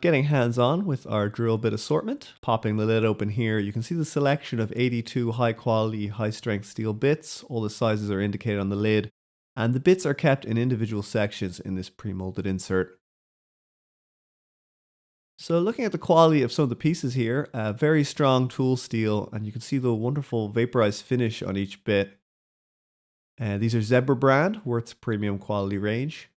getting hands-on with our drill bit assortment. Popping the lid open here, you can see the selection of 82 high-quality, high-strength steel bits. All the sizes are indicated on the lid, and the bits are kept in individual sections in this pre-molded insert. So looking at the quality of some of the pieces here, very strong tool steel, and you can see the wonderful vaporized finish on each bit. These are Zebra brand, Worth's premium quality range.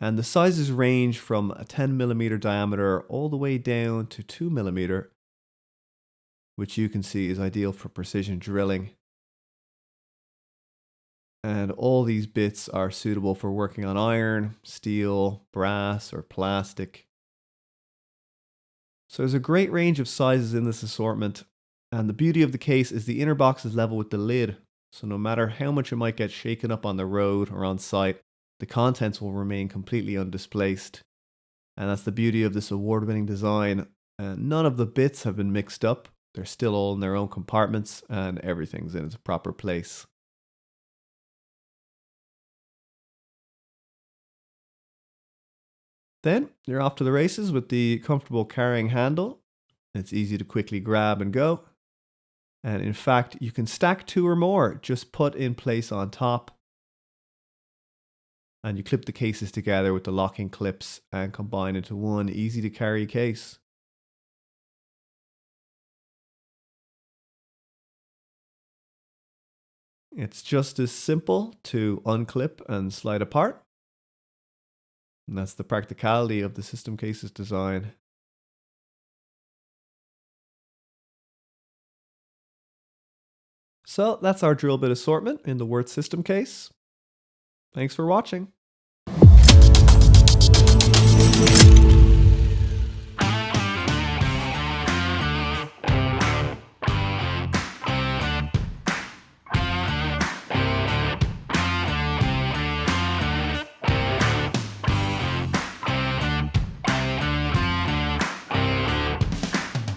And the sizes range from a 10mm diameter all the way down to 2mm, which you can see is ideal for precision drilling. And all these bits are suitable for working on iron, steel, brass, or plastic. So there's a great range of sizes in this assortment, and the beauty of the case is the inner box is level with the lid, so no matter how much it might get shaken up on the road or on site, the contents will remain completely undisplaced. And that's the beauty of this award-winning design. None of the bits have been mixed up, they're still all in their own compartments, and everything's in its proper place. Then you're off to the races with the comfortable carrying handle. It's easy to quickly grab and go. And in fact, you can stack 2 or more, just put in place on top. And you clip the cases together with the locking clips and combine into one easy to carry case. It's just as simple to unclip and slide apart. And that's the practicality of the system cases design. So that's our drill bit assortment in the Worth system case. Thanks for watching.